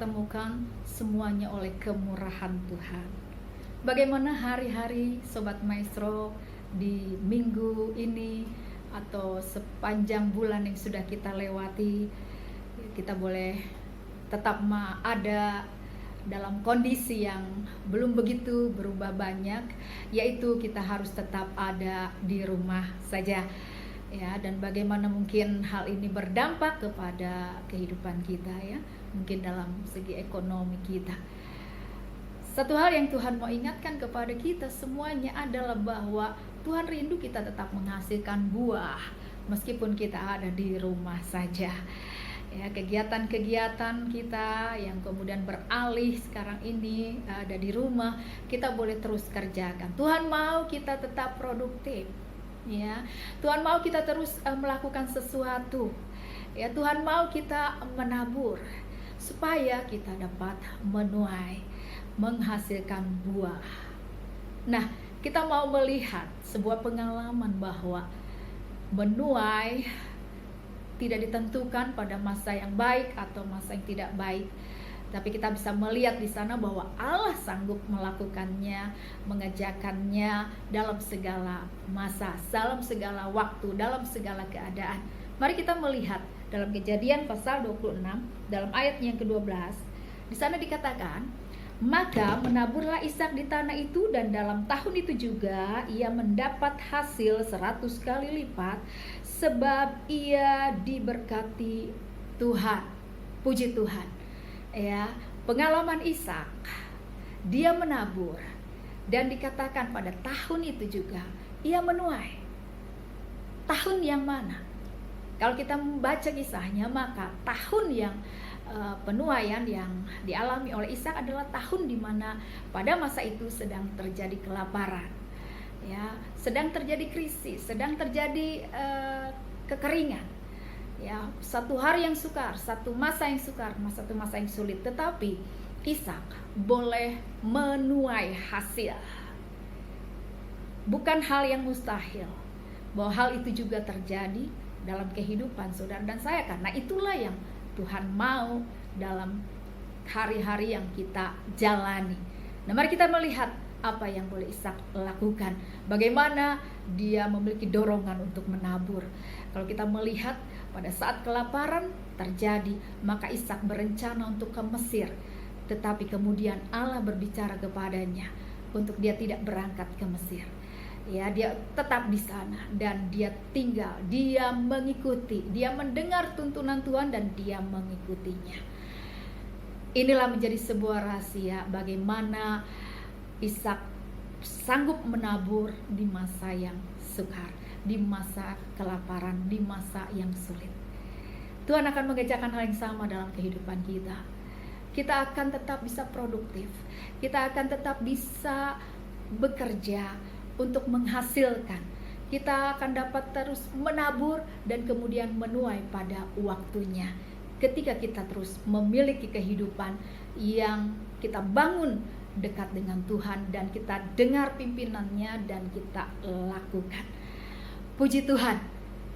pertemukan semuanya oleh kemurahan Tuhan. Bagaimana hari-hari Sobat Maestro di minggu ini atau sepanjang bulan yang sudah kita lewati, kita boleh tetap ada dalam kondisi yang belum begitu berubah banyak, yaitu kita harus tetap ada di rumah saja. Ya, dan bagaimana mungkin hal ini berdampak kepada kehidupan kita, ya, mungkin dalam segi ekonomi kita. Satu hal yang Tuhan mau ingatkan kepada kita semuanya adalah bahwa Tuhan rindu kita tetap menghasilkan buah meskipun kita ada di rumah saja. Ya, kegiatan-kegiatan kita yang kemudian beralih sekarang ini ada di rumah, kita boleh terus kerjakan. Tuhan mau kita tetap produktif. Ya, Tuhan mau kita terus melakukan sesuatu. Ya, Tuhan mau kita menabur supaya kita dapat menuai, menghasilkan buah. Nah, kita mau melihat sebuah pengalaman bahwa menuai tidak ditentukan pada masa yang baik atau masa yang tidak baik. Tapi kita bisa melihat di sana bahwa Allah sanggup melakukannya, mengerjakannya dalam segala masa, dalam segala waktu, dalam segala keadaan. Mari kita melihat dalam Kejadian pasal 26, dalam ayat yang ke-12. Di sana dikatakan, maka menaburlah Ishak di tanah itu, dan dalam tahun itu juga ia mendapat hasil 100 kali lipat, sebab ia diberkati Tuhan. Puji Tuhan. Ya, pengalaman Ishak, dia menabur, dan dikatakan pada tahun itu juga ia menuai. Tahun yang mana? Kalau kita membaca kisahnya, maka tahun yang penuaian yang dialami oleh Ishak adalah tahun di mana pada masa itu sedang terjadi kelaparan, ya, sedang terjadi krisis, sedang terjadi kekeringan. Ya, satu hari yang sukar, satu masa yang sukar, satu masa yang sulit. Tetapi Ishak boleh menuai hasil. Bukan hal yang mustahil bahwa hal itu juga terjadi dalam kehidupan saudara dan saya, karena itulah yang Tuhan mau dalam hari-hari yang kita jalani. Nah, mari kita melihat apa yang boleh Ishak lakukan. Bagaimana dia memiliki dorongan untuk menabur. Kalau kita melihat pada saat kelaparan terjadi, maka Ishak berencana untuk ke Mesir. Tetapi kemudian Allah berbicara kepadanya untuk dia tidak berangkat ke Mesir. Ya, dia tetap di sana dan dia tinggal, dia mengikuti, dia mendengar tuntunan Tuhan dan dia mengikutinya. Inilah menjadi sebuah rahasia bagaimana Ishak sanggup menabur di masa yang sukar, di masa kelaparan, di masa yang sulit. Tuhan akan mengerjakan hal yang sama dalam kehidupan kita. Kita akan tetap bisa produktif, kita akan tetap bisa bekerja untuk menghasilkan. Kita akan dapat terus menabur dan kemudian menuai pada waktunya. Ketika kita terus memiliki kehidupan yang kita bangun dekat dengan Tuhan dan kita dengar pimpinannya dan kita lakukan. Puji Tuhan,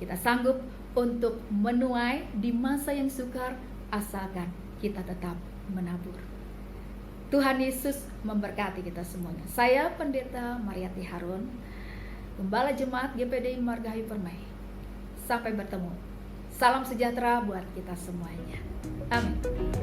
kita sanggup untuk menuai di masa yang sukar asalkan kita tetap menabur. Tuhan Yesus memberkati kita semuanya. Saya Pendeta Mariati Harun, Gembala Jemaat GPDI Margahayu Permai. Sampai bertemu. Salam sejahtera buat kita semuanya. Amin.